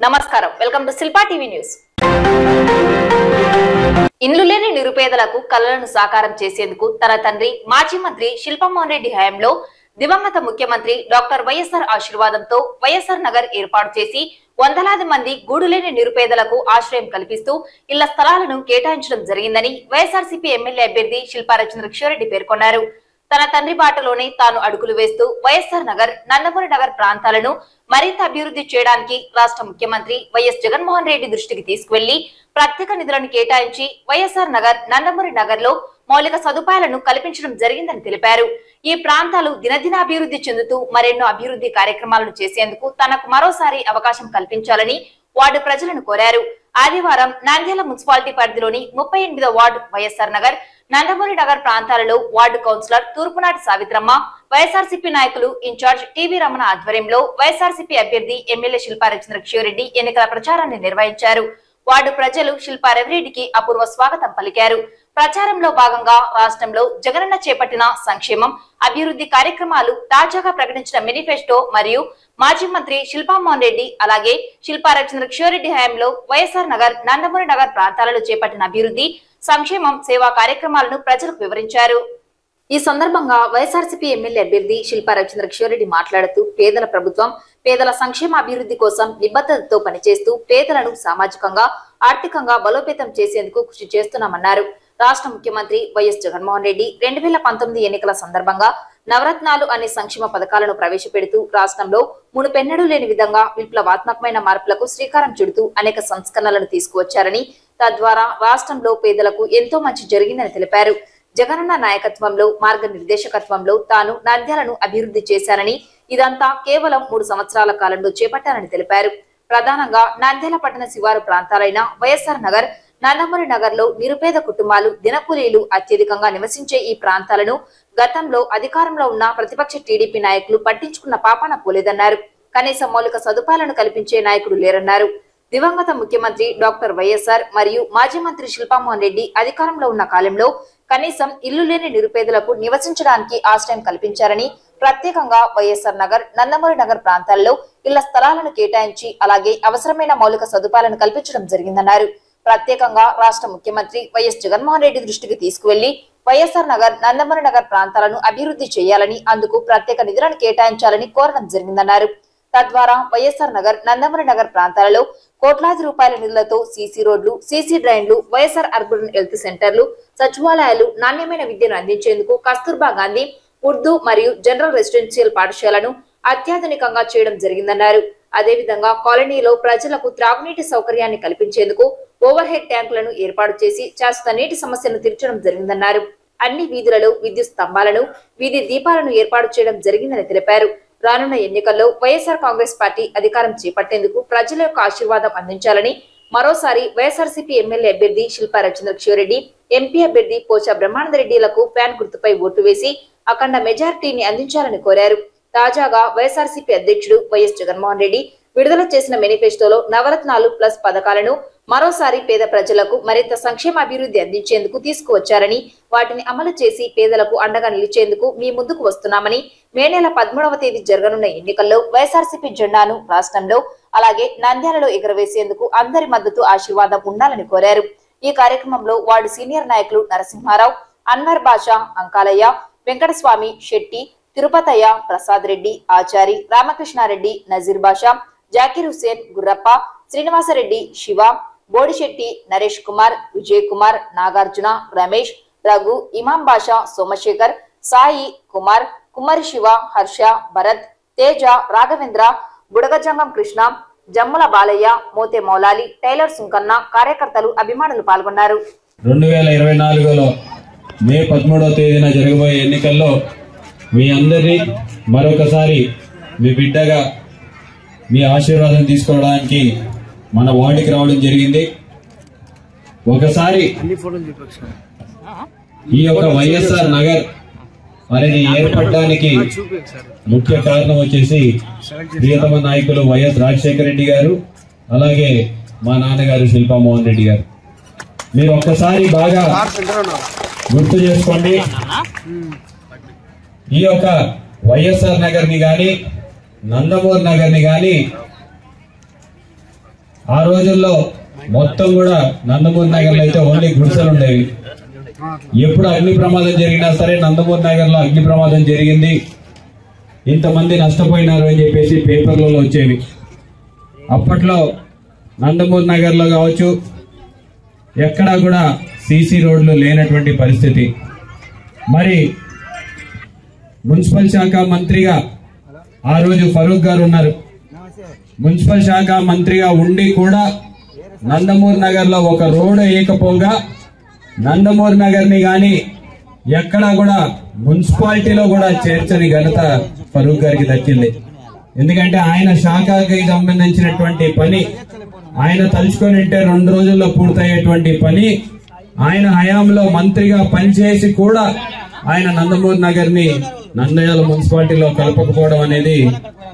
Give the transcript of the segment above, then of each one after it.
నమస్కారం, welcome to Shilpa TV news. ఇండ్లు లేని నిరుపేదలకు కలలను సాకారం చేసేందుకు తన తండ్రి మాజీ మంత్రి శిల్పమోహన్ రెడ్డి హయాంలో దివంగత ముఖ్యమంత్రి డాక్టర్ వైఎస్ఆర్ ఆశీర్వాదంతో వైఎస్ఆర్ నగర్ ఏర్పాటు చేసి వందలాది మంది గూడులేని నిరుపేదలకు ఆశ్రయం కల్పిస్తూ ఇళ్ల స్థలాలను కేటాయించడం జరిగిందని వైఎస్ఆర్సీపీ ఎమ్మెల్యే అభ్యర్థి శిల్పా రవిచంద్రకిషోర్ పేర్కొన్నారు. తన తండ్రి బాటలోనే తాను అడుగులు వేస్తూ వైఎస్ఆర్ నగర్, నందమూరి నగర్ ప్రాంతాలను మరింత అభివృద్ధి చేయడానికి రాష్ట్ర ముఖ్యమంత్రి వైఎస్ జగన్మోహన్ రెడ్డి దృష్టికి తీసుకువెళ్లి ప్రత్యేక నిధులను కేటాయించి వైఎస్ఆర్ నగర్, నందమూరి నగర్ లో మౌలిక సదుపాయాలను కల్పించడం జరిగిందని తెలిపారు. ఈ ప్రాంతాలు దినదిన అభివృద్ధి చెందుతూ మరెన్నో అభివృద్ధి కార్యక్రమాలను చేసేందుకు తనకు మరోసారి అవకాశం కల్పించాలని వార్డు ప్రజలను కోరారు. ఆదివారం నంద్యాల మున్సిపాలిటీ పరిధిలోని 38వ వార్డు వైఎస్ఆర్ నగర్, నందమూరి నగర్ ప్రాంతాలలో వార్డు కౌన్సిలర్ తూర్పునాటి సావిత్రమ్మ, వైఎస్ఆర్సీపీ నాయకులు ఇన్ఛార్జ్ టీవీ రమణ ఆధ్వర్యంలో వైఎస్ఆర్సీపీ అభ్యర్థి ఎమ్మెల్యే శిల్పా రవిచంద్రకిషోర్ ఎన్నికల ప్రచారాన్ని నిర్వహించారు. వార్డు ప్రజలు శిల్పా రవిరెడ్డికి అపూర్వ స్వాగతం పలికారు. ప్రచారంలో భాగంగా రాష్ట్రంలో జగనన్న చేపట్టిన సంక్షేమం, అభివృద్ధి కార్యక్రమాలు, తాజాగా ప్రకటించిన మేనిఫెస్టో మరియు మాజీ మంత్రి శిల్పమోహన్ రెడ్డి అలాగే శిల్పా రవిచంద్రకిషోర్ హయాంలో వైఎస్ఆర్ నగర్, నందమూరి నగర్ ప్రాంతాలలో చేపట్టిన అభివృద్ధి, సంక్షేమం, సేవా కార్యక్రమాలను ప్రజలకు వివరించారు. ఈ సందర్భంగా వైఎస్ఆర్సీపీ ఎమ్మెల్యే అభ్యర్థి శిల్పా రవిచంద్రకిషోర్ మాట్లాడుతూ పేదల ప్రభుత్వం పేదల సంక్షేమ అభివృద్ధి కోసం నిబద్ధతతో పనిచేస్తూ పేదలను సామాజికంగా, ఆర్థికంగా బలోపేతం చేసేందుకు కృషి చేస్తున్నామన్నారు. రాష్ట్ర ముఖ్యమంత్రి వైఎస్ జగన్మోహన్ రెడ్డి 2019 ఎన్నికల సందర్భంగా నవరత్నాలు అనే సంక్షేమ పథకాలను ప్రవేశపెడుతూ రాష్ట్రంలో మునుపెన్నడూ లేని విధంగా విప్లవాత్మకమైన మార్పులకు శ్రీకారం చుడుతూ అనేక సంస్కరణలను తీసుకువచ్చారని, తద్వారా రాష్ట్రంలో పేదలకు ఎంతో మంచి జరిగిందని తెలిపారు. జగనన్న నాయకత్వంలో, మార్గనిర్దేశకత్వంలో తాను నంద్యాలను అభివృద్ధి చేశానని, ఇదంతా కేవలం 3 సంవత్సరాల కాలంలో చేపట్టానని తెలిపారు. ప్రధానంగా నంద్యాల పట్టణ శివారు ప్రాంతాలైన వైఎస్ఆర్ నగర్, నందమూరి నగర్ లో నిరుపేద కుటుంబాలు, దినకూలీలు అత్యధికంగా నివసించే ఈ ప్రాంతాలను గతంలో అధికారంలో ఉన్న ప్రతిపక్ష టీడీపీ నాయకులు పట్టించుకున్న పాపాన పోలేదన్నారు. కనీస మౌలిక సదుపాయాలను కల్పించే నాయకుడు లేరన్నారు. దివంగత ముఖ్యమంత్రి డాక్టర్ వైఎస్ఆర్ మరియు మాజీ మంత్రి శిల్పమోహన్ రెడ్డి అధికారంలో ఉన్న కాలంలో కనీసం ఇల్లు లేని నిరుపేదలకు నివసించడానికి ఆశ్రయం కల్పించారని, ప్రత్యేకంగా వైఎస్ఆర్ నగర్, నందమూరి నగర్ ప్రాంతాల్లో ఇళ్ల స్థలాలను కేటాయించి అలాగే అవసరమైన మౌలిక సదుపాయాలను కల్పించడం జరిగిందన్నారు. ప్రత్యేకంగా రాష్ట్ర ముఖ్యమంత్రి వైఎస్ జగన్మోహన్ రెడ్డి దృష్టికి తీసుకువెళ్లి వైఎస్ఆర్ నగర్, నందమూరి నగర్ ప్రాంతాలను అభివృద్ధి చేయాలని, అందుకు ప్రత్యేక నిధులను కేటాయించాలని కోరడం జరిగిందన్నారు. తద్వారా వైఎస్ఆర్ నగర్, నందమూరి నగర్ ప్రాంతాలలో కోట్లాది రూపాయల నిధులతో సీసీ రోడ్లు, సీసీ డ్రైన్లు, వైఎస్ఆర్ అర్బన్ హెల్త్ సెంటర్లు, సచివాలయాలు, నాణ్యమైన విద్యను అందించేందుకు కస్తూర్బా గాంధీ ఉర్దూ మరియు జనరల్ రెసిడెన్షియల్ పాఠశాలను అత్యాధునికంగా చేయడం జరిగిందన్నారు. అదేవిధంగా కాలనీలో ప్రజలకు త్రాగునీటి సౌకర్యాన్ని కల్పించేందుకు ఓవర్ హెడ్ ట్యాంకులను ఏర్పాటు చేసి శాశ్వత నీటి సమస్యను తీర్చడం జరిగిందన్నారు. అన్ని వీధులలో విద్యుత్ స్తంభాలను, వీధి దీపాలను ఏర్పాటు చేయడం జరిగిందని తెలిపారు. రానున్న ఎన్నికల్లో వైఎస్ఆర్ కాంగ్రెస్ పార్టీ అధికారం చేపట్టేందుకు ప్రజల యొక్క ఆశీర్వాదం అందించాలని, మరోసారి వైఎస్ఆర్సీపీ ఎమ్మెల్యే అభ్యర్థి శిల్పా రవిచంద్రకిషోర్, ఎంపీ అభ్యర్థి పోచా బ్రహ్మానందరెడ్డిలకు ఫ్యాన్ గుర్తుపై ఓటు వేసి అఖండ మెజారిటీని అందించాలని కోరారు. తాజాగా వైఎస్ఆర్సీపీ అధ్యక్షుడు వైఎస్ జగన్మోహన్ రెడ్డి విడుదల చేసిన మేనిఫెస్టోలో నవరత్నాలు ప్లస్ పథకాలను మరోసారి పేద ప్రజలకు మరింత సంక్షేమ అభివృద్ధి అందించేందుకు తీసుకువచ్చారని, వాటిని అమలు చేసి పేదలకు అండగా నిలిచేందుకు మీ ముందుకు వస్తున్నామని, మే నెల 13వ తేదీ జరగనున్న ఎన్నికల్లో వైఎస్ఆర్సీపీ జెండాను రాష్ట్రంలో అలాగే నంద్యాలలో ఎగురవేసేందుకు అందరి మద్దతు, ఆశీర్వాదం ఉండాలని కోరారు. ఈ కార్యక్రమంలో వార్డు సీనియర్ నాయకులు నరసింహారావు, అన్వర్ బాషా, అంకాలయ్య, వెంకటస్వామి, శెట్టి, తిరుపతయ్య, ప్రసాద్ రెడ్డి, ఆచారి, రామకృష్ణారెడ్డి, నజీర్ బాషా, జాకీర్ హుసేన్, గుర్రప్ప, శ్రీనివాసరెడ్డి, శివ, బోడిశెట్టి, నరేష్ కుమార్, విజయ్ కుమార్, నాగార్జున, రమేష్, రఘు, ఇమాం బాషా, సోమశేఖర్, సాయి, కుమార్, కుమారి శివ, హర్ష, భరత్, తేజ, రాఘవేంద్ర, బుడగజంగం కృష్ణ, జమ్ముల బాలయ్య, మోతే మౌలాలి, టైలర్ సుంకన్న, కార్యకర్తలు, అభిమానులు పాల్గొన్నారు. 2024లో మే 13వ తేదీన జరగబోయే ఎన్నికల్లో మీ అందరినీ మరొకసారి మీ బిడ్డగా మీ ఆశీర్వాదం తీసుకోవడానికి మన వార్డుకి రావడం జరిగింది. ఒకసారి ఈ యొక్క వైఎస్ఆర్ నగర్ అనేది ఏర్పడడానికి ముఖ్య కారణం వచ్చేసి ప్రియతమ నాయకులు వైఎస్ రాజశేఖర రెడ్డి గారు, అలాగే మా నాన్నగారు శిల్పమోహన్ రెడ్డి గారు. మీరు ఒక్కసారి బాగా గుర్తు చేసుకోండి. ఈ యొక్క వైఎస్ఆర్ నగర్ ని గాని, నందమూరి నగర్ ని గాని ఆ రోజుల్లో మొత్తం కూడా నందమూరి నగర్ లో అయితే ఓన్లీ గుడిసెలు ఉండేవి. ఎప్పుడు అగ్ని ప్రమాదం జరిగినా సరే నందమూరి నగర్ లో అగ్ని ప్రమాదం జరిగింది, ఇంతమంది నష్టపోయినారు అని చెప్పేసి పేపర్లలో వచ్చేవి. అప్పట్లో నందమూరి నగర్ లో కావచ్చు ఎక్కడా కూడా సీసీ రోడ్లు లేనటువంటి పరిస్థితి. మరి మున్సిపల్ శాఖ మంత్రిగా ఆ రోజు ఫరూక్ గారు ఉన్నారు. మున్సిపల్ శాఖ మంత్రిగా ఉండి కూడా నందమూరి నగర్ లో ఒక రోడ్డు వేయకపోగా నందమూరి నగర్ ని గాని ఎక్కడా కూడా మున్సిపాలిటీలో కూడా చేర్చని ఘనత ఫరూక్ గారికి దక్కింది. ఎందుకంటే ఆయన శాఖకి సంబంధించినటువంటి పని ఆయన తలుచుకొని ఉంటే 2 రోజుల్లో పూర్తయ్యేటువంటి పని ఆయన హయాంలో మంత్రిగా పనిచేసి కూడా ఆయన నందమూరి నగర్ ని నంద్యాల మున్సిపాలిటీలో కలపకపోవడం అనేది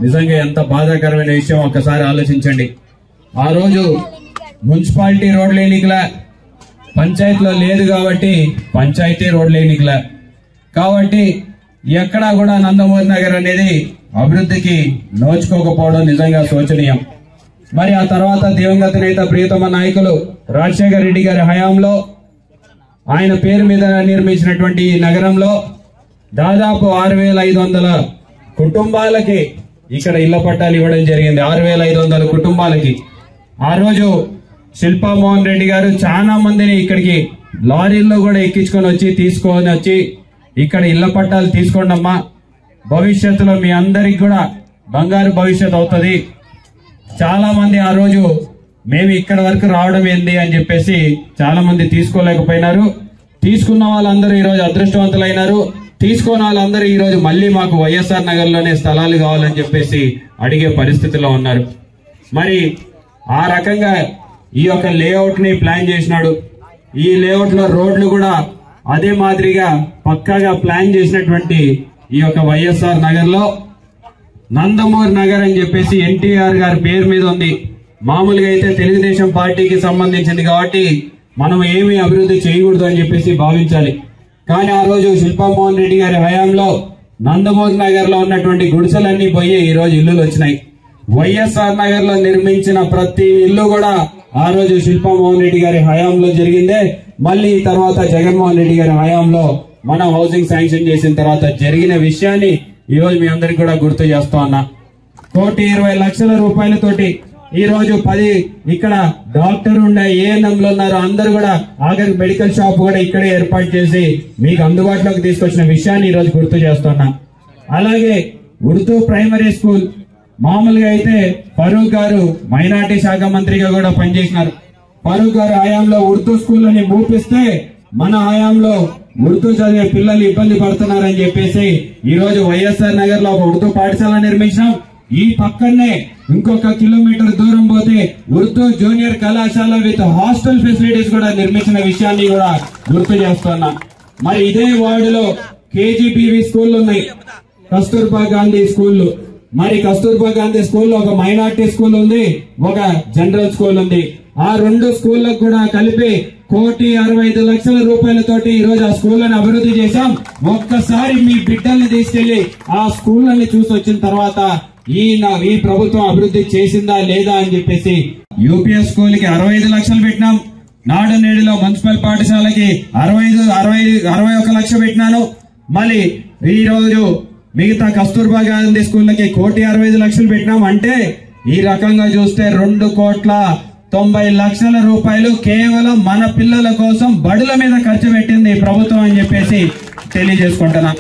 నిజంగా ఎంత బాధాకరమైన విషయం ఒక్కసారి ఆలోచించండి. ఆ రోజు మున్సిపాలిటీ రోడ్లు ఎన్నికలా, పంచాయతీలో లేదు కాబట్టి పంచాయతీ రోడ్లు ఎన్నికలా, కాబట్టి ఎక్కడా కూడా నందమూరి నగర్ అనేది అభివృద్ధికి నోచుకోకపోవడం నిజంగా శోచనీయం. మరి ఆ తర్వాత దివంగత నేత ప్రియతమ నాయకులు రాజశేఖర రెడ్డి గారి హయాంలో ఆయన పేరు మీద నిర్మించినటువంటి ఈ నగరంలో దాదాపు 6,500 కుటుంబాలకి ఇక్కడ ఇళ్ల పట్టాలు ఇవ్వడం జరిగింది. 6,500 కుటుంబాలకి. ఆ రోజు శిల్పా మోహన్ రెడ్డి గారు చాలా మందిని ఇక్కడికి లారీల్లో కూడా తీసుకొని వచ్చి ఇక్కడ ఇళ్ల పట్టాలు తీసుకోండి అమ్మా, భవిష్యత్తులో మీ అందరికి కూడా బంగారు భవిష్యత్తు అవుతుంది. చాలా మంది ఆ రోజు మేము ఇక్కడ వరకు రావడం ఏంది అని చెప్పేసి చాలా మంది తీసుకోలేకపోయినారు. తీసుకున్న వాళ్ళందరూ ఈ రోజు అదృష్టవంతులైనారు. తీసుకున్న వాళ్ళందరూ ఈ రోజు మళ్ళీ మాకు వైఎస్ఆర్ నగర్ లోనే స్థలాలు కావాలని చెప్పేసి అడిగే పరిస్థితిలో ఉన్నారు. మరి ఆ రకంగా ఈ యొక్క లేఅవుట్ ని ప్లాన్ చేసినాడు. ఈ లేఅవుట్ లో రోడ్లు కూడా అదే మాదిరిగా పక్కాగా ప్లాన్ చేసినటువంటి ఈ యొక్క వైఎస్ఆర్ నగర్ లో నందమూరి నగర్ అని చెప్పేసి ఎన్టీఆర్ గారి పేరు మీద ఉంది. మామూలుగా అయితే తెలుగుదేశం పార్టీకి సంబంధించింది కాబట్టి మనం ఏమీ అభివృద్ధి చేయకూడదు అని చెప్పేసి భావించాలి. కానీ ఆ రోజు శిల్పా మోహన్ రెడ్డి గారి హయాంలో నందమూరి నగర్ లో ఉన్నటువంటి గుడిసెలన్నీ పోయి ఈ రోజు ఇల్లులు వచ్చినాయి. వైఎస్ఆర్ నగర్ లో నిర్మించిన ప్రతి ఇల్లు కూడా ఆ రోజు శిల్పా మోహన్ రెడ్డి గారి హయాంలో జరిగిందే. మళ్ళీ తర్వాత జగన్మోహన్ రెడ్డి గారి హయాంలో మనం హౌసింగ్ శాంక్షన్ చేసిన తర్వాత జరిగిన విషయాన్ని ఈ రోజు మీ అందరికి కూడా గుర్తు చేస్తా ఉన్నా. 1,20,00,000 రూపాయలతోటి ఈ రోజు 10 ఇక్కడ డాక్టర్ ఉండే ఏఎన్ఎంలు ఉన్నారు, అందరూ కూడా ఆఖరి మెడికల్ షాప్ కూడా ఇక్కడే ఏర్పాటు చేసి మీకు అందుబాటులోకి తీసుకొచ్చిన విషయాన్ని ఈ రోజు గుర్తు చేస్తున్నా. అలాగే ఉర్దూ ప్రైమరీ స్కూల్ మామూలుగా అయితే ఫరూక్ గారు మైనార్టీ శాఖ మంత్రిగా కూడా పనిచేసినారు. ఫరూక్ గారు హయాంలో ఉర్దూ స్కూల్ అని మూపిస్తే మన హయాంలో ఉర్దూ చదివే పిల్లలు ఇబ్బంది పడుతున్నారని చెప్పేసి ఈ రోజు వైఎస్ఆర్ నగర్ లో ఒక ఉర్దూ పాఠశాల నిర్మించాం. ఈ పక్కనే ఇంకొక కిలోమీటర్ దూరం పోతే ఉర్దూ జూనియర్ కళాశాల విత్ హాస్టల్ ఫెసిలిటీస్ కూడా నిర్మించిన విషయాన్ని కూడా గుర్తు చేస్తున్నా. మరి ఇదే వార్డులో కేజీబీవీ స్కూల్ ఉన్నాయి, కస్తూర్బా గాంధీ స్కూల్. మరి కస్తూర్బా గాంధీ స్కూల్లో ఒక మైనార్టీ స్కూల్ ఉంది, ఒక జనరల్ స్కూల్ ఉంది. ఆ 2 స్కూళ్లకు కూడా కలిపి 1,65,00,000 రూపాయలతోటి ఈ రోజు ఆ స్కూళ్లను అభివృద్ధి చేశాం. ఒక్కసారి మీ బిడ్డల్ని తీసుకెళ్లి ఆ స్కూళ్లని చూసి వచ్చిన తర్వాత ఈ ప్రభుత్వం అభివృద్ధి చేసిందా లేదా అని చెప్పేసి యూపీఎస్ స్కూల్ కి 65 లక్షలు పెట్టినాం. నాడు నేడులో మున్సిపల్ పాఠశాలకి 61 లక్ష పెట్టినాను. మళ్ళీ ఈ రోజు మిగతా కస్తూర్బా గాంధీ స్కూళ్ళకి 1,65,00,000 పెట్టినాం. అంటే ఈ రకంగా చూస్తే 2,90,00,000 రూపాయలు కేవలం మన పిల్లల కోసం బడుల మీద ఖర్చు పెట్టింది ప్రభుత్వం అని చెప్పేసి తెలియజేసుకుంటున్నా.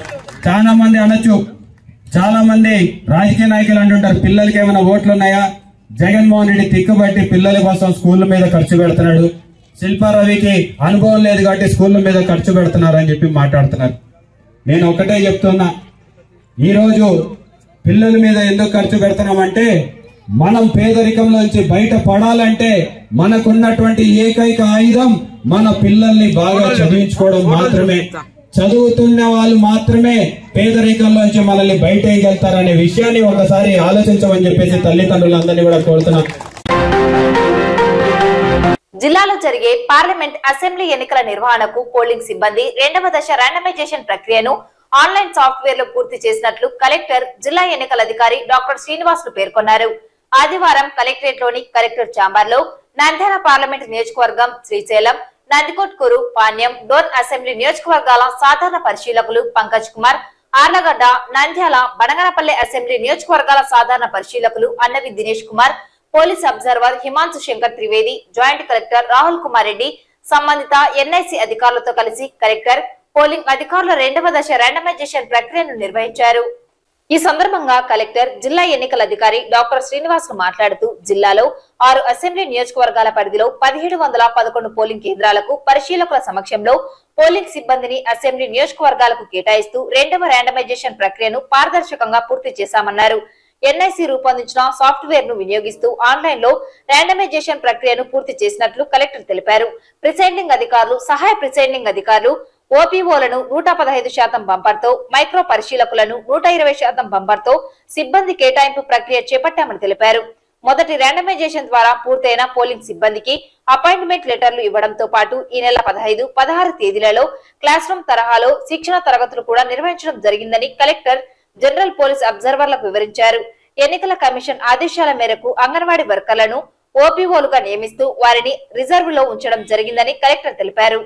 చాలా మంది అనొచ్చు, చాలా మంది రాజకీయ నాయకులు అంటుంటారు పిల్లలకి ఏమైనా ఓట్లు ఉన్నాయా, జగన్మోహన్ రెడ్డి తిక్కబట్టి పిల్లల కోసం స్కూళ్ల మీద ఖర్చు పెడుతున్నాడు, శిల్పారవికి అనుభవం లేదు కాబట్టి స్కూళ్ల మీద ఖర్చు పెడుతున్నారు అని చెప్పి మాట్లాడుతున్నారు. నేను ఒకటే చెప్తున్నా, ఈ రోజు పిల్లల మీద ఎందుకు ఖర్చు పెడుతున్నామంటే మనం పేదరికంలోంచి బయట పడాలంటే మనకున్నటువంటి ఏకైక ఆయుధం మన పిల్లల్ని బాగా చదివించుకోవడం మాత్రమే. చదువుతున్న వాళ్ళు మాత్రమే పేదరికంలోంచి మనల్ని బయట వేయగలుగుతారనే విషయాన్ని ఒకసారి ఆలోచించమని చెప్పేసి తల్లిదండ్రులందరినీ కూడా కోరుతున్నాం. జిల్లాలో జరిగే పార్లమెంట్ అసెంబ్లీ ఎన్నికల నిర్వహణకు పోలింగ్ సిబ్బంది 2వ దశ ర్యాండమైజేషన్ ప్రక్రియను ఆన్లైన్ సాఫ్ట్వేర్ లో పూర్తి చేసినట్లు కలెక్టర్ జిల్లా ఎన్నికల అధికారి డాక్టర్ శ్రీనివాసులు పేర్కొన్నారు. ఆదివారం కలెక్టరేట్ లోని కలెక్టర్ ఛాంబర్ లో నంద్యాల పార్లమెంట్ నియోజకవర్గం, శ్రీశైలం, నందికొట్కూరు, పాణ్యం, డోన్ అసెంబ్లీ నియోజకవర్గాల సాధారణ పరిశీలకులు పంకజ్ కుమార్, ఆర్లగడ్డ, నంద్యాల, బనగనపల్లి అసెంబ్లీ నియోజకవర్గాల సాధారణ పరిశీలకులు అన్నవి Dinesh Kumar, police observer Himanshu Shankar Trivedi, joint collector Rahul Kumar Reddy, సంబంధిత ఎన్ఐసి అధికారులతో కలిసి కలెక్టర్, పోలింగ్ అధికారుల 2వ దశ ర్యాండమైజేషన్ ప్రక్రియను నిర్వహించారు. ఈ సందర్భంగా కలెక్టర్, జిల్లా ఎన్నికల అధికారి డాక్టర్ శ్రీనివాస్ మాట్లాడుతూ జిల్లాలో 6 అసెంబ్లీ నియోజకవర్గాల పరిధిలో 1711 పోలింగ్ కేంద్రాలకు పరిశీలకుల సమక్షంలో పోలింగ్ సిబ్బందిని అసెంబ్లీ నియోజకవర్గాలకు కేటాయిస్తూ 2వ ర్యాండమైజేషన్ ప్రక్రియను పారదర్శకంగా పూర్తి చేశామన్నారు. ఎన్ఐసి రూపొందించిన సాఫ్ట్వేర్ ను వినియోగిస్తూ ఆన్లైన్ లో ర్యాండమైజేషన్ ప్రక్రియను పూర్తి చేసినట్లు కలెక్టర్ తెలిపారు. ప్రిసైడింగ్ అధికారులు, సహాయ ప్రిసైడింగ్ అధికారులు, ఓపీఓలను 115% బంపర్తో, మైక్రో పరిశీలకులను 120% బంపర్తో సిబ్బంది కేటాయింపు ప్రక్రియ చేపట్టామని తెలిపారు. మొదటి ర్యాండమైజేషన్ ద్వారా పూర్తయిన పోలింగ్ సిబ్బందికి అపాయింట్మెంట్ లెటర్లు ఇవ్వడంతో పాటు ఈ నెల 15, 16 తేదీలలో క్లాస్ రూమ్ తరహాలో శిక్షణ తరగతులు కూడా నిర్వహించడం జరిగిందని కలెక్టర్ జనరల్ పోలీస్ అబ్జర్వర్లకు వివరించారు. ఎన్నికల కమిషన్ ఆదేశాల మేరకు అంగన్వాడీ వర్కర్లను ఓపీఓలుగా నియమిస్తూ వారిని రిజర్వ్ లో ఉంచడం జరిగిందని కలెక్టర్ తెలిపారు.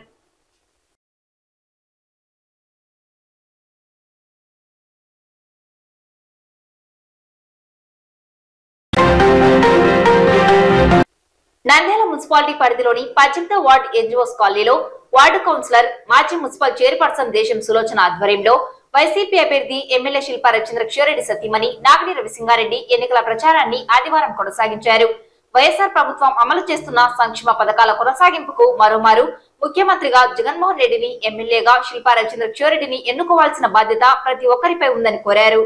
నంద్యాల మున్సిపాలిటీ పరిధిలోని 18వ వార్డు ఎన్జిఓస్ కాలనీలో వార్డు కౌన్సిలర్, మాజీ మున్సిపల్ చైర్పర్సన్ దేశం సులోచన ఆధ్వర్యంలో వైసీపీ అభ్యర్థి ఎమ్మెల్యే శిల్పా రవిచంద్ర కిషోరెడ్డి సతీమణి నాగిని రవిసింగారెడ్డి ఎన్నికల ప్రచారాన్ని ఆదివారం కొనసాగించారు. వైఎస్ఆర్ ప్రభుత్వం అమలు చేస్తున్న సంక్షేమ పథకాల కొనసాగింపుకు మరోమారు ముఖ్యమంత్రిగా జగన్మోహన్ రెడ్డిని, ఎమ్మెల్యేగా శిల్పా రవిచంద్ర కిషోరెడ్డిని ఎన్నుకోవాల్సిన బాధ్యత ప్రతి ఒక్కరిపై ఉందని కోరారు.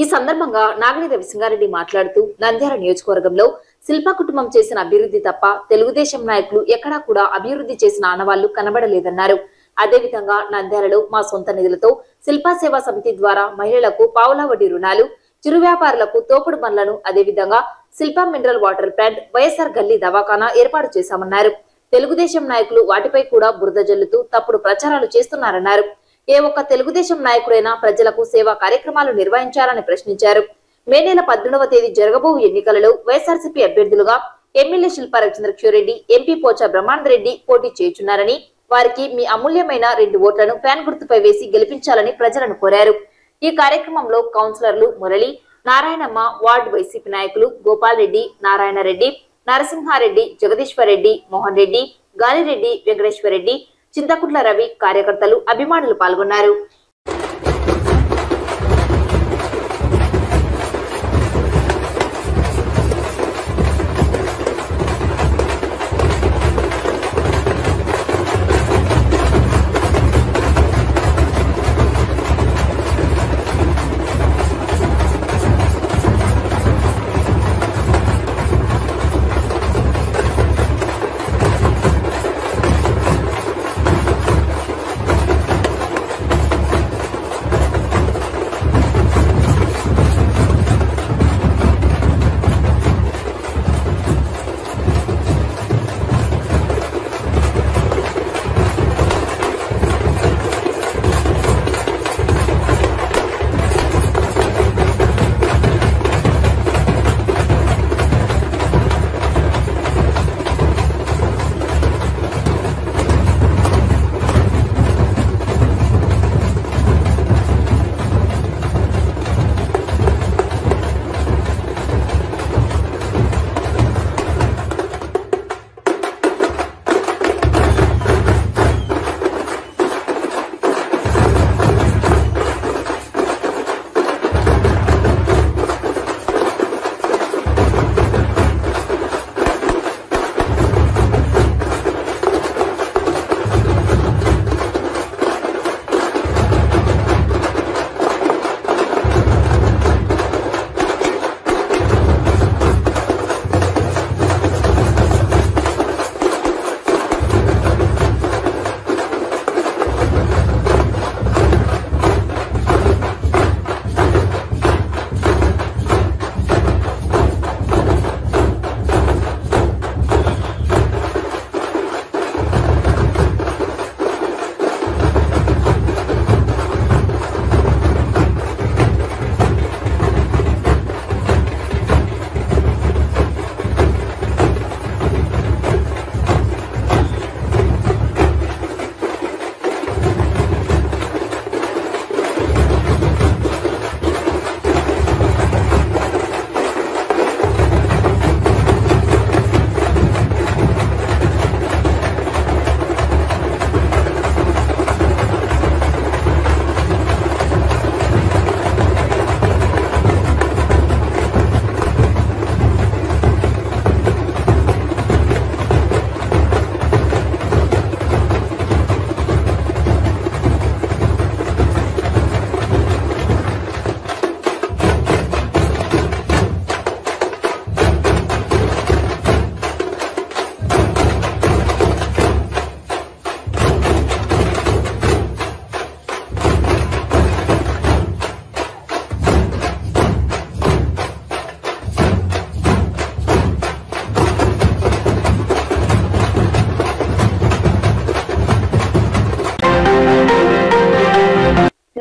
ఈ సందర్భంగా నాగిని రవిసింగారెడ్డి మాట్లాడుతూ నంద్యాల నియోజకవర్గంలో శిల్పా కుటుంబం చేసిన అభివృద్ధి తప్ప తెలుగుదేశం నాయకులు ఎక్కడా కూడా అభివృద్ధి చేసిన ఆనవాళ్లు కనబడలేదన్నారు. అదేవిధంగా నంద్యాలలో మా సొంత నిధులతో శిల్పా సేవా సమితి ద్వారా మహిళలకు పావులా వడ్డీ రుణాలు, చిరు వ్యాపారులకు తోపుడు బండ్లను, అదేవిధంగా Shilpa mineral water plant, YSR గల్లీ దవాఖానా ఏర్పాటు చేశామన్నారు. తెలుగుదేశం నాయకులు వాటిపై కూడా బురద జల్లుతూ తప్పుడు ప్రచారాలు చేస్తున్నారన్నారు. ఏ ఒక్క తెలుగుదేశం నాయకుడైనా ప్రజలకు సేవా కార్యక్రమాలు నిర్వహించాలని ప్రశ్నించారు. మే నెల 18వ తేదీ జరగబో ఎన్నికలలో వైఎస్ఆర్సీపీ అభ్యర్థులుగా ఎమ్మెల్యే శిల్పా రవిచంద్ర కిషోరెడ్డి, ఎంపీ పోచా బ్రహ్మానందరెడ్డి పోటీ చేయుచున్నారని, వారికి మీ అమూల్యమైన 2 ఓట్లను ఫ్యాన్ గుర్తుపై వేసి గెలిపించాలని ప్రజలను కోరారు. ఈ కార్యక్రమంలో కౌన్సిలర్లు మురళి, నారాయణమ్మ, వార్డు వైసీపీ నాయకులు గోపాల్ రెడ్డి, నారాయణ రెడ్డి, నరసింహారెడ్డి, జగదీశ్వర్ రెడ్డి, మోహన్ రెడ్డి, గాలిరెడ్డి, వెంకటేశ్వర రెడ్డి, చింతకుంట్ల రవి, కార్యకర్తలు, అభిమానులు పాల్గొన్నారు.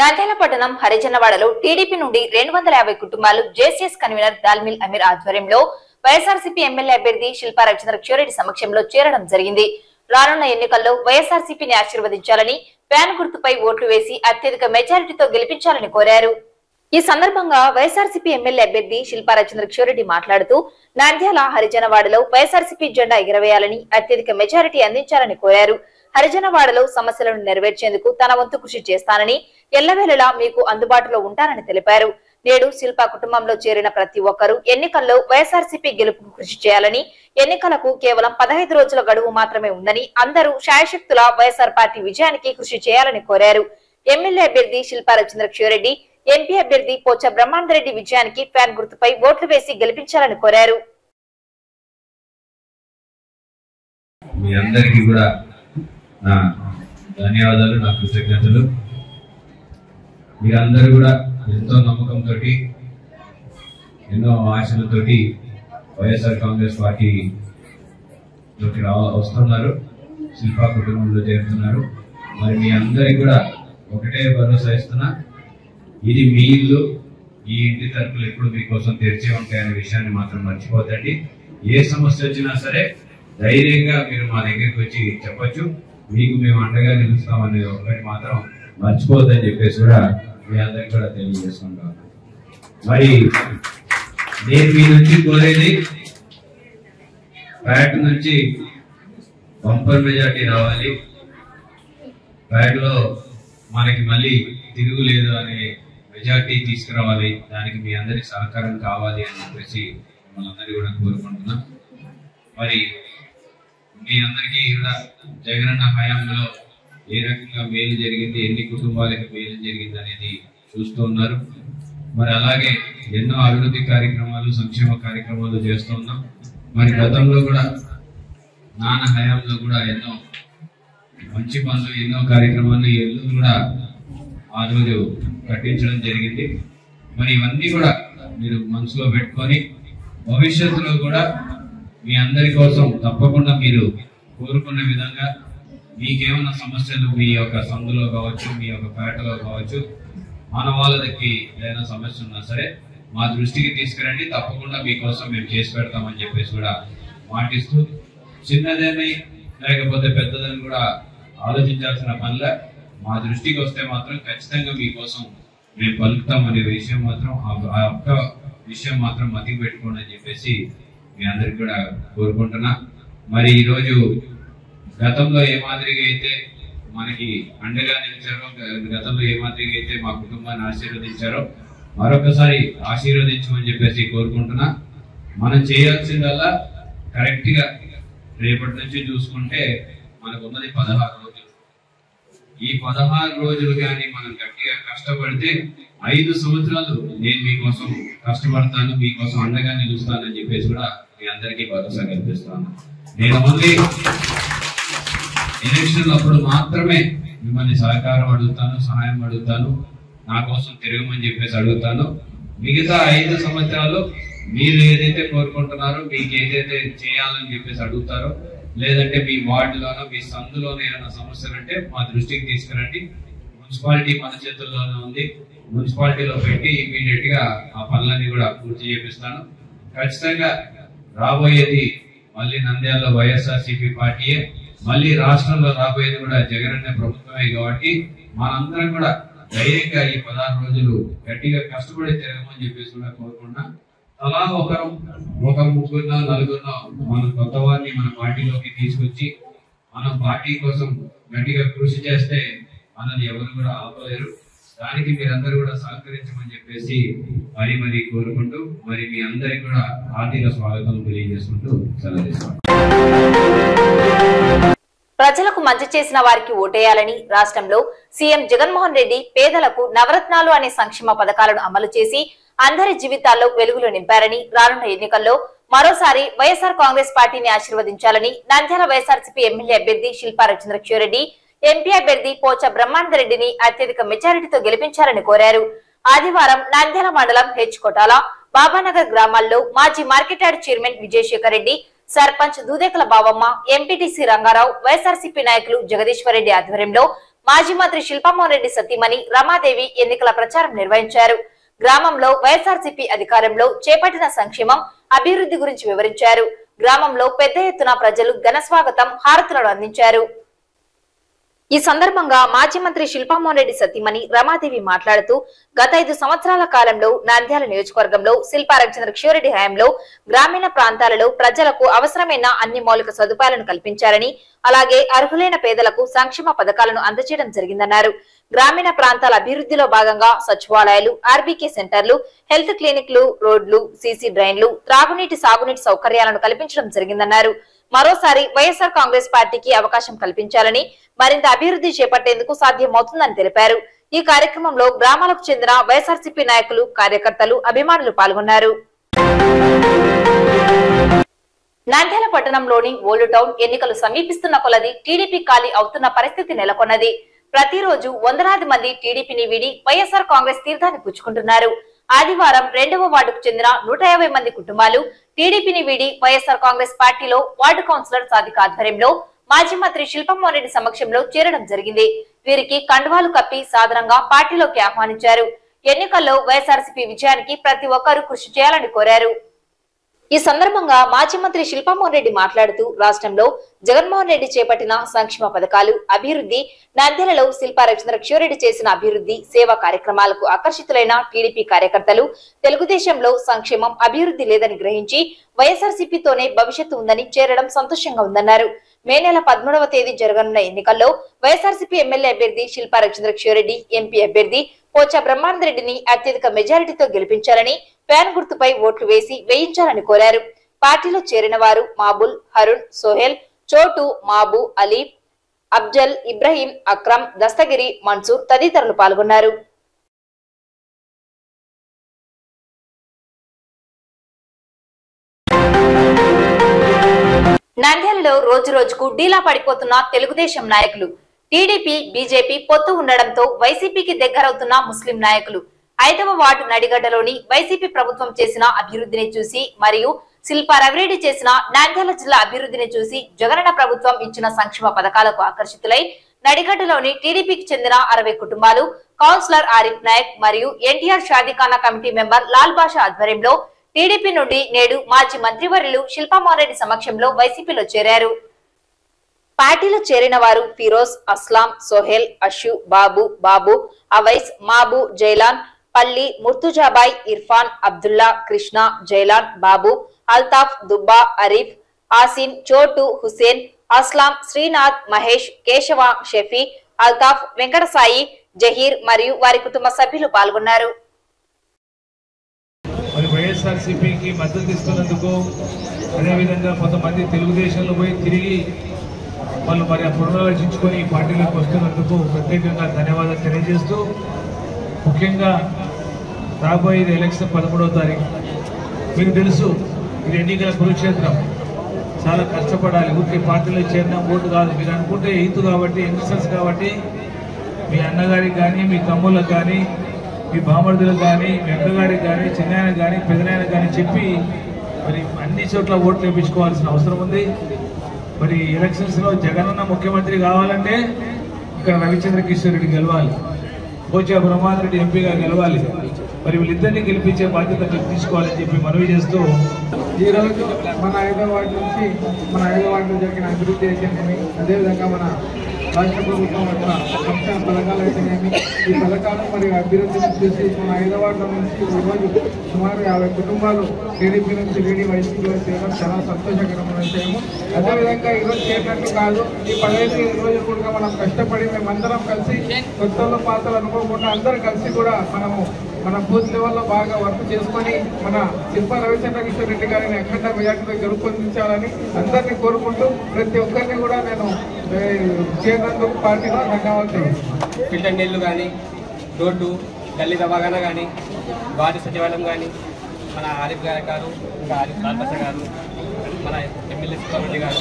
నంద్యాల పట్టణం హరిజనవాడలో టీడీపీ నుండి 250 కుటుంబాలు జేసీఎస్ కన్వీనర్ దాల్మిల్ అమీర్ ఆధ్వర్యంలో వైఎస్ఆర్సీపీ ఎమ్మెల్యే అభ్యర్థి శిల్పా రవిచంద్రరెడ్డి సమక్షంలో చేరడం జరిగింది. రానున్న ఎన్నికల్లో వైఎస్ఆర్సీపీని ఆశీర్వదించాలని ఫ్యాన్ గుర్తుపై ఓట్లు వేసి అత్యధిక మెజారిటీతో గెలిపించాలని కోరారు. ఈ సందర్భంగా వైఎస్ఆర్సీపీ ఎమ్మెల్యే అభ్యర్థి శిల్పా రవిచంద్రరెడ్డి మాట్లాడుతూ నంద్యాల హరిజనవాడలో వైఎస్ఆర్సీపీ జెండా ఎగరవేయాలని అత్యధిక మెజారిటీ అందించాలని కోరారు. హరిజనవాడలో సమస్యలను నెరవేర్చేందుకు తన వంతు కృషి చేస్తానని, ఎల్లవేళలా మీకు అందుబాటులో ఉంటానని తెలిపారు. నేడు శిల్పా కుటుంబంలో చేరిన ప్రతి ఒక్కరూ ఎన్నికల్లో వైఎస్ఆర్సీపీ గెలుపుకు కృషి చేయాలని, ఎన్నికలకు కేవలం 15 రోజుల గడువు మాత్రమే ఉందని అందరూ శాయశక్తుల వైఎస్ఆర్ పార్టీ విజయానికి కృషి చేయాలని కోరారు. ఎమ్మెల్యే అభ్యర్థి శిల్పా రవిచంద్రరెడ్డి, ఎంపీ అభ్యర్థి పోచ బ్రహ్మానందరెడ్డి విజయానికి ఫ్యాన్ గుర్తుపై ఓట్లు వేసి గెలిపించాలని కోరారు. మీ అందరికీ కూడా నా ధన్యవాదాలు, నా కృతజ్ఞతలు. మీరందరూ కూడా ఎంతో నమ్మకంతో, ఎన్నో ఆశలతోటి వైఎస్ఆర్ కాంగ్రెస్ పార్టీలోకి వస్తున్నారు, శిల్పా కుటుంబంలో చేరుతున్నారు. మరి మీ అందరికి కూడా ఒకటే భరోసా ఇస్తున్నా, ఇది మీ ఇల్లు, ఈ ఇంటి తలుపులు ఎప్పుడు మీకోసం తెరిచే ఉంటాయనే విషయాన్ని మాత్రం మర్చిపోతండి. ఏ సమస్య వచ్చినా సరే ధైర్యంగా మీరు మా దగ్గరికి వచ్చి చెప్పొచ్చు, మీకు మేము అండగా నిలుస్తామనేది ఒకటి మాత్రం మర్చిపోద్దని చెప్పేసి కూడా మీ అందరికి కూడా తెలియజేసుకుంటాం. మరి నేను మీ నుంచి కోరేది, ప్యాట్ నుంచి బంపర్ మెజార్టీ రావాలి, ప్యాట్ లో మనకి మళ్ళీ తిరుగులేదు అనే మెజార్టీ తీసుకురావాలి. దానికి మీ అందరికి సహకారం కావాలి అని చెప్పేసి మనందరినీ కూడా కోరుకుంటున్నాం. మరి మీ అందరికీ కూడా జగనన్న హయాంలో ఏ రకంగా మేలు జరిగింది, ఎన్ని కుటుంబాలకు మేలు జరిగింది అనేది చూస్తూ ఉన్నారు. మరి అలాగే ఎన్నో అభివృద్ధి కార్యక్రమాలు, సంక్షేమ కార్యక్రమాలు చేస్తూ ఉన్నాం. మరి గతంలో కూడా నాన్న హయాంలో కూడా ఎన్నో మంచి పనులు, ఎన్నో కార్యక్రమాలు, ఇల్లు కూడా ఆ రోజు కట్టించడం జరిగింది. మరి ఇవన్నీ కూడా మీరు మనసులో పెట్టుకొని భవిష్యత్తులో కూడా మీ అందరి కోసం తప్పకుండా మీరు కోరుకున్న విధంగా మీకేమన్నా సమస్యలు మీ యొక్క సందులో కావచ్చు, మీ యొక్క పేటలో కావచ్చు, మన వాళ్ళకి ఏదైనా సమస్య ఉన్నా సరే మా దృష్టికి తీసుకురండి, తప్పకుండా మీకోసం మేము చేసి పెడతామని చెప్పేసి కూడా మాటిస్తూ, చిన్నదని లేకపోతే పెద్దదని కూడా ఆలోచించాల్సిన పనిలే, మా దృష్టికి వస్తే మాత్రం ఖచ్చితంగా మీకోసం మేము పలుకుతాం అనే విషయం మాత్రం, ఆ ఒక్క విషయం మాత్రం మతికి పెట్టుకోండి అని చెప్పేసి మీ అందరికి కూడా కోరుకుంటున్నా. మరి ఈరోజు గతంలో ఏ మాదిరిగా అయితే మనకి అండగా నిలిచారో, గతంలో ఏ మాదిరిగా అయితే మా కుటుంబాన్ని ఆశీర్వదించారో మరొకసారి ఆశీర్వదించమని చెప్పేసి కోరుకుంటున్నా. మనం చేయాల్సిందల్లా కరెక్ట్ గా రేపటి నుంచి చూసుకుంటే మనకు ఉన్నది 16 రోజులు. ఈ 16 రోజులు కానీ మనం గట్టిగా కష్టపడితే 5 సంవత్సరాలు నేను మీకోసం కష్టపడతాను, మీకోసం అండగా నిలుస్తానని చెప్పేసి కూడా మీ అందరికీ భరోసా కల్పిస్తాను. నేను ఓన్లీ ఎలక్షన్ అప్పుడు మాత్రమే మిమ్మల్ని సహకారం అడుగుతాను, సహాయం అడుగుతాను, నా కోసం తిరగమని చెప్పేసి అడుగుతాను. మిగతా 5 సంవత్సరాలు మీరు ఏదైతే కోరుకుంటున్నారో, మీకు ఏదైతే చేయాలని చెప్పేసి అడుగుతారో, లేదంటే మీ వార్డులోనో మీ సందులోనో ఏమైనా సమస్యలు అంటే మా దృష్టికి తీసుకురండి. మున్సిపాలిటీ మన చేతుల్లోనే ఉంది, మున్సిపాలిటీలో పెట్టి ఇమీడియట్ గా ఆ పనులన్నీ కూడా పూర్తి చేపిస్తాను. ఖచ్చితంగా రాబోయేది మళ్ళీ నంద్యాలలో వైఎస్ఆర్సీపీ పార్టీయే, మళ్ళీ రాష్ట్రంలో రాబోయేది కూడా జగనన్న ప్రభుత్వమే. కాబట్టి మనందరం కూడా ధైర్యంగా ఈ 16 రోజులు గట్టిగా కష్టపడి తిరగమని చెప్పేసి కూడా కోరుకున్నా. అలా ఒక ముగ్గురునో నలుగురునో మన కొత్త వారిని మన పార్టీలోకి తీసుకొచ్చి మనం పార్టీ కోసం గట్టిగా కృషి చేస్తే మనల్ని ఎవరు కూడా ఆపలేరు. దానికి మీరందరూ కూడా సహకరించమని చెప్పేసి మరీ కోరుకుంటూ, మరి మీ అందరికి కూడా ఆర్థిక స్వాగతం తెలియజేసుకుంటూ సెలవు తీసుకుంటాం. ప్రజలకు మంచి చేసిన వారికి ఓటేయాలని రాష్ట్రంలో సీఎం జగన్మోహన్ రెడ్డి పేదలకు నవరత్నాలు అనే సంక్షేమ పథకాలను అమలు చేసి అందరి జీవితాల్లో వెలుగులు నింపారని, రానున్న ఎన్నికల్లో మరోసారి వైఎస్ఆర్ కాంగ్రెస్ పార్టీని ఆశీర్వదించాలని నంద్యాల వైఎస్ఆర్సీపీ ఎమ్మెల్యే అభ్యర్థి శిల్పా రవిచంద్రరెడ్డి, ఎంపీ అభ్యర్థి పోచ బ్రహ్మానందరెడ్డిని అత్యధిక మెజారిటీతో గెలిపించాలని కోరారు. ఆదివారం నంద్యాల మండలం హెచ్కోటాల, బాబానగర్ గ్రామాల్లో మాజీ market yard chairman Vijayashekar Reddy, sarpanch Doodekala Bavamma, MPTC Rangarao, YSRCP నాయకులు జగదీశ్వర్ రెడ్డి ఆధ్వర్యంలో మాజీ మంత్రి శిల్పమోహన్ రెడ్డి సతీమణి రమాదేవి ఎన్నికల ప్రచారం నిర్వహించారు. గ్రామంలో వైఎస్ఆర్సీపీ అధికారంలో చేపట్టిన సంక్షేమం, అభివృద్ధి గురించి వివరించారు. గ్రామంలో పెద్ద ఎత్తున ప్రజలు ఘన స్వాగతం, హారతులను అందించారు. ఈ సందర్భంగా మాజీ మంత్రి శిల్పమోహన్ రెడ్డి సతీమణి రమాదేవి మాట్లాడుతూ గత 5 సంవత్సరాల కాలంలో నంద్యాల నియోజకవర్గంలో శిల్పా రవిచంద్రరెడ్డి హయాంలో గ్రామీణ ప్రాంతాలలో ప్రజలకు అవసరమైన అన్ని మౌలిక సదుపాయాలను కల్పించారని, అలాగే అర్హులైన పేదలకు సంక్షేమ పథకాలను అందజేయడం జరిగిందన్నారు. గ్రామీణ ప్రాంతాల అభివృద్ధిలో భాగంగా సచివాలయాలు, ఆర్బీకే సెంటర్లు, హెల్త్ క్లినిక్లు, రోడ్లు, సీసీ డ్రైన్లు, త్రాగునీటి, సాగునీటి సౌకర్యాలను కల్పించడం జరిగిందన్నారు. మరోసారి వైఎస్ఆర్ కాంగ్రెస్ పార్టీకి అవకాశం కల్పించాలని, మరింత అభివృద్ధి చేపట్టేందుకు సాధ్యమవుతుందని తెలిపారు. ఈ కార్యక్రమంలో గ్రామాలకు చెందిన వైఎస్ఆర్సీపీ నాయకులు, కార్యకర్తలు, అభిమానులు పాల్గొన్నారు. నంద్యాల పట్టణంలోని ఓల్డ్ టౌన్ ఎన్నికలు సమీపిస్తున్న కొలది టీడీపీ ఖాళీ అవుతున్న పరిస్థితి నెలకొన్నది. ప్రతిరోజు వందలాది మంది టీడీపీని వీడి వైఎస్ఆర్ కాంగ్రెస్ తీర్థాన్ని పుచ్చుకుంటున్నారు. ఆదివారం 2వ వార్డుకు చెందిన 150 మంది కుటుంబాలు టీడీపీని వీడి వైఎస్ఆర్ కాంగ్రెస్ పార్టీలో వార్డు కౌన్సిలర్ సాదిక ఆధ్వర్యంలో మాజీ మంత్రి శిల్పమోహన్ రెడ్డి సమక్షంలో చేరడం జరిగింది. వీరికి కండువాలు కప్పి సాదరంగా పార్టీలోకి ఆహ్వానించారు. ఎన్నికల్లో వైఎస్ఆర్సీపీ విజయానికి ప్రతి ఒక్కరూ కృషి చేయాలని కోరారు. ఈ సందర్భంగా మాజీ మంత్రి శిల్పమోహన్ రెడ్డి మాట్లాడుతూ రాష్ట్రంలో జగన్మోహన్ రెడ్డి చేపట్టిన సంక్షేమ పథకాలు, అభివృద్ధి, నంద్యాలలో శిల్పా రవిచంద్రరెడ్డి చేసిన అభివృద్ధి, సేవా కార్యక్రమాలకు ఆకర్షితులైన టీడీపీ కార్యకర్తలు తెలుగుదేశంలో సంక్షేమం, అభివృద్ధి లేదని గ్రహించి వైఎస్ఆర్సీపీతోనే భవిష్యత్తు ఉందని చేరడం సంతోషంగా ఉందన్నారు. మే నెల 13వ తేదీ జరగనున్న ఎన్నికల్లో వైఎస్ఆర్సీపీ ఎమ్మెల్యే అభ్యర్థి శిల్పా రవిచంద్రరెడ్డి, ఎంపీ అభ్యర్థి పోచా బ్రహ్మానందరెడ్డిని అత్యధిక మెజారిటీతో గెలిపించాలని, ఫ్యాన్ గుర్తుపై ఓట్లు వేసి వేయించాలని కోరారు. పార్టీలో చేరిన వారు మాబుల్, హరుణ్, సోహెల్, చోటు, మాబు, అలీ, అఫ్జల్, ఇబ్రహీం, అక్రమ్, దస్తగిరి, మన్సూర్ తదితరులు పాల్గొన్నారు. నంద్యాలలో రోజు రోజుకు డీలా పడిపోతున్న తెలుగుదేశం నాయకులు, టీడీపీ, బీజేపీ పొత్తు ఉండడంతో వైసీపీకి దగ్గరవుతున్న ముస్లిం నాయకులు 5వ వార్డు నడిగడ్డలోని వైసీపీ ప్రభుత్వం చేసిన అభివృద్ధిని చూసి మరియు శిల్పా రవిరెడ్డి చేసిన నంద్యాల జిల్లా అభివృద్ధిని చూసి జగనన్న ప్రభుత్వం ఇచ్చిన సంక్షేమ పథకాలకు ఆకర్షితులై నడిగడ్డలోని టీడీపీకి చెందిన 60 కుటుంబాలు కౌన్సిలర్ ఆరిఫ్ నాయక్ మరియు ఎన్టీఆర్ షాదీఖానా కమిటీ మెంబర్ లాల్ బాషా ఆధ్వర్యంలో టీడీపీ నుండి నేడు మాజీ మంత్రివర్యులు శిల్పమోహన్ రెడ్డి సమక్షంలో వైసీపీలో చేరారు. పార్టీలో చేరిన వారు ఫిరోజ్, అస్లాం, సోహెల్, అషు, బాబు, అవైస్, మాబు, జైలాన్, పల్లి, ముర్తుజాబాయ్, ఇర్ఫాన్, అబ్దుల్లా, కృష్ణ, జైలాన్, బాబు, అల్తాఫ్, దుబ్బా, అరీఫ్, ఆసిన్, చోటు, హుసేన్, అస్లాం, శ్రీనాథ్, మహేష్, కేశవ, షఫీ, అల్తాఫ్, వెంకటసాయి, జహీర్ మరియు వారి కుటుంబ సభ్యులు పాల్గొన్నారు. వైఎస్ఆర్సీపీకి మద్దతు ఇస్తున్నందుకు, అదేవిధంగా కొంతమంది తెలుగుదేశంలో పోయి తిరిగి వాళ్ళు పునరాలోచించుకొని ఈ పార్టీలోకి వస్తున్నందుకు ప్రత్యేకంగా ధన్యవాదాలు తెలియజేస్తూ, ముఖ్యంగా రాబోయేది ఎలక్షన్ 13వ తారీఖు. మీకు తెలుసు, ఇది ఎన్నికల కురుక్షేత్రం. చాలా కష్టపడాలి. ఊరికి పార్టీలో చేరిన ఓటు కాదు. మీరు అనుకుంటే ఈతు కాబట్టి, యంగ్స్టర్స్ కాబట్టి మీ అన్నగారికి కానీ, మీ తమ్ముళ్ళకి కానీ, మీ బామర్దులకు కానీ, మీ అక్కగారికి కానీ, చిన్నాయనకు కానీ, పెదనాయనకు కానీ చెప్పి మరి అన్ని చోట్ల ఓట్లు వేయించుకోవాల్సిన అవసరం ఉంది. మరి ఎలక్షన్స్లో జగనన్న ముఖ్యమంత్రి కావాలంటే ఇక్కడ రవిచంద్రరెడ్డి గెలవాలి, పోచా బ్రహ్మానందరెడ్డి ఎంపీగా గెలవాలి. మరి వీళ్ళిద్దరినీ గెలిపించే బాధ్యత మీరు తీసుకోవాలని చెప్పి మనవి చేస్తూ, ఈరోజు మన 5వ వార్డు నుంచి మన 5వ వార్డులో జరిగిన అభివృద్ధి అయితేనేమి, అదేవిధంగా మన రాష్ట్ర ప్రభుత్వం మన సంక్షేమ పథకాలు అయితేనేమి, ఈ పథకాలు మరియు అభివృద్ధిని చూసి మన 5వ వార్డుల నుంచి ఈరోజు సుమారు 50 కుటుంబాలు టీడీపీ నుంచి వీడి వైసీపీలో చేయడం చాలా సంతోషకరమైన విషయము. అదేవిధంగా ఈరోజు చేసినట్లు కాదు, ఈ 15 రోజులు కూడా మనం కష్టపడి మేమందరం కలిసి కొత్తలో పాత్రలు అనుకోకుండా అందరూ కలిసి కూడా మన బూత్ లెవెల్లో బాగా వర్క్ చేసుకొని మన శిల్పా రవిచంద్రరెడ్డి గారిని అఖండ మెజార్టీతో గెలుపొందించాలని అందరినీ కోరుకుంటూ ప్రతి ఒక్కరిని కూడా నేను చేరినందుకు పార్టీలో ధన్యవాదాలు. ఫిల్టర్ నీళ్లు కానీ, రోడ్డు, గల్లీ దవాఖానా కానీ, వార్డు సచివాలయం కానీ, మన ఆరిఫ్ గారు, ఇంకా ఆరిఫ్ లాల్బాషా గారు, మన ఎమ్మెల్యే శిల్పారెడ్డి గారు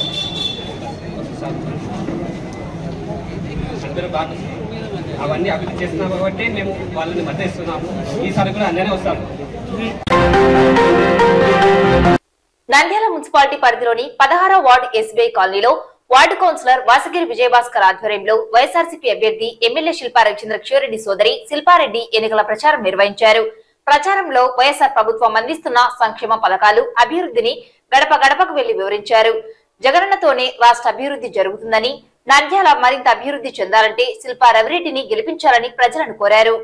అందరూ బాగా అవన్నీ అభివృద్ధి చేస్తున్నాం కాబట్టి మేము వాళ్ళని మద్దతు ఇస్తున్నాము. ఈసారి కూడా అందరినీ వస్తాము. నంద్యాల మున్సిపాలిటీ పరిధిలోని 16వ వార్డు ఎస్బీఐ కాలనీలో వార్డు కౌన్సిలర్ వాసగిరి విజయభాస్కర్ ఆధ్వర్యంలో వైఎస్ఆర్సీపీ అభ్యర్థి ఎమ్మెల్యే శిల్పా రవిచంద్రకిషోరెడ్డి సోదరి శిల్పారెడ్డి ఎన్నికల ప్రచారం నిర్వహించారు. ప్రచారంలో వైఎస్ఆర్ ప్రభుత్వం అందిస్తున్న సంక్షేమ పథకాలు, అభివృద్ధిని గడప గడపకు వెళ్లి వివరించారు. జగనన్నతోనే రాష్ట్ర అభివృద్ధి జరుగుతుందని, నంద్యాల మరింత అభివృద్ధి చెందాలంటే శిల్పా రవిరెడ్డిని గెలిపించాలని ప్రజలను కోరారు.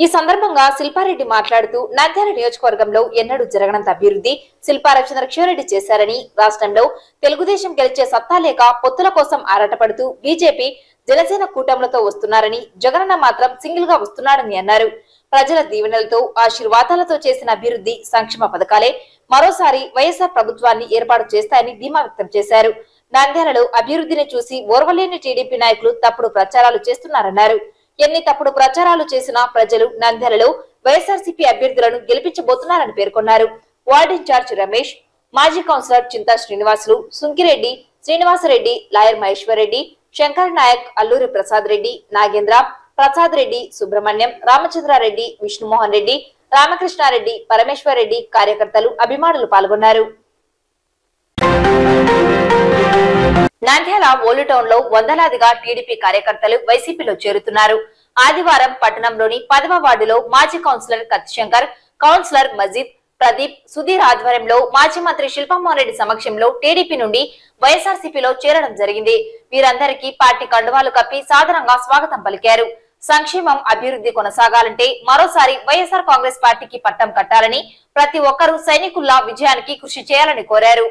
ఈ సందర్భంగా శిల్పారెడ్డి మాట్లాడుతూ నంద్యాల నియోజకవర్గంలో ఎన్నడూ జరగనంత అభివృద్ధి శిల్పా రవిచంద్రకిషోరెడ్డి చేశారని, రాష్ట్రంలో తెలుగుదేశం గెలిచే సత్తా లేక పొత్తుల కోసం ఆరాటపడుతూ బీజేపీ జనసేన కూటములతో వస్తున్నారని, జగనన్న మాత్రం సింగిల్ గా వస్తున్నాడని అన్నారు. ప్రజల దీవెనలతో, ఆశీర్వాదాలతో చేసిన అభివృద్ధి సంక్షేమ పథకాలే మరోసారి వైఎస్ఆర్ ప్రభుత్వాన్ని ఏర్పాటు చేస్తాయని ధీమా వ్యక్తం చేశారు. నంద్యాలలో అభివృద్ధిని చూసి ఓర్వలేని టీడీపీ నాయకులు తప్పుడు ప్రచారాలు చేస్తున్నారన్నారు. ఎన్ని తప్పుడు ప్రచారాలు చేసినా ప్రజలు నంద్యాలలో వైఎస్ఆర్సీపీ అభ్యర్థులను గెలిపించబోతున్నారని పేర్కొన్నారు. వార్డు ఇన్ఛార్జ్ రమేష్, మాజీ కౌన్సిలర్ చింతా శ్రీనివాసులు, సుంకిరెడ్డి, శ్రీనివాసరెడ్డి, లాయర్ మహేశ్వర్ రెడ్డి, శంకర్ నాయక్, అల్లూరి ప్రసాద్ రెడ్డి, నాగేంద్ర, ప్రసాద్ రెడ్డి, సుబ్రహ్మణ్యం, రామచంద్రారెడ్డి, విష్ణుమోహన్ రెడ్డి, రామకృష్ణారెడ్డి, పరమేశ్వర్ రెడ్డి, కార్యకర్తలు, అభిమానులు పాల్గొన్నారు. నంద్యాల ఓల్డ్ టౌన్ లో వందలాదిగా టీడీపీ కార్యకర్తలు వైసీపీలో చేరుతున్నారు. ఆదివారం పట్టణంలోని 10వ వార్డులో మాజీ కౌన్సిలర్ కత్తిశంకర్, కౌన్సిలర్ మజీద్, ప్రదీప్, సుధీర్ ఆధ్వర్యంలో మాజీ మంత్రి శిల్పమోహన్ రెడ్డి సమక్షంలో టీడీపీ నుండి వైఎస్ఆర్సీపీలో చేరడం జరిగింది. వీరందరికీ పార్టీ కండువాలు కప్పి సాదరంగా స్వాగతం పలికారు. సంక్షేమం, అభివృద్ధి కొనసాగాలంటే మరోసారి వైఎస్ఆర్ కాంగ్రెస్ పార్టీకి పట్టం కట్టాలని, ప్రతి ఒక్కరూ సైనికుల్లా విజయానికి కృషి చేయాలని కోరారు.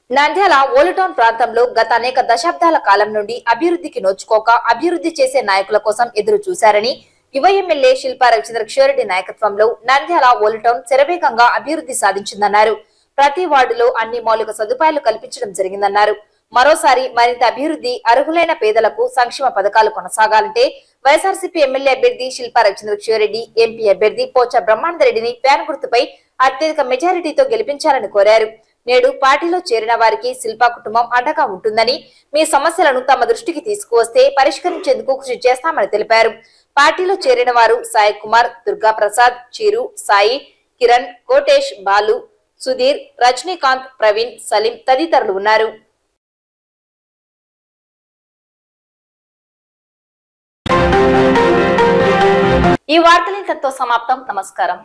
నంద్యాల ఓల్డ్ టౌన్ ప్రాంతంలో గత అనేక దశాబ్దాల కాలం నుండి అభివృద్ధికి నోచుకోక అభివృద్ధి చేసే నాయకుల కోసం ఎదురు చూశారని, యువ ఎమ్మెల్యే శిల్పా రవిచంద్రకిషోరెడ్డి నాయకత్వంలో నంద్యాల ఓల్డ్ టౌన్ శరవేగంగా అభివృద్ధి సాధించిందన్నారు. ప్రతి వార్డులో అన్ని మౌలిక సదుపాయాలు కల్పించడం జరిగిందన్నారు. మరోసారి మరింత అభివృద్ధి, అర్హులైన పేదలకు సంక్షేమ పథకాలు కొనసాగాలంటే వైఎస్ఆర్సీపీ ఎమ్మెల్యే అభ్యర్థి శిల్పా రవిచంద్రకిషోరెడ్డి, ఎంపీ అభ్యర్థి పోచా బ్రహ్మానందరెడ్డిని ఫ్యాన్ గుర్తుపై అత్యధిక మెజారిటీతో గెలిపించాలని కోరారు. నేడు పార్టీలో చేరిన వారికి శిల్పా కుటుంబం అండగా ఉంటుందని, మీ సమస్యలను తమ దృష్టికి తీసుకువస్తే పరిష్కరించేందుకు కృషి చేస్తామని తెలిపారు. పార్టీలో చేరిన వారు సాయి కుమార్, దుర్గా ప్రసాద్, చీరు, సాయి, కిరణ్, కోటేష్, బాలు, సుధీర్, రజనీకాంత్, ప్రవీణ్, సలీం తదితరులు ఉన్నారు. ఈ వార్తలు ఇంతతో సమాప్తం. నమస్కారం.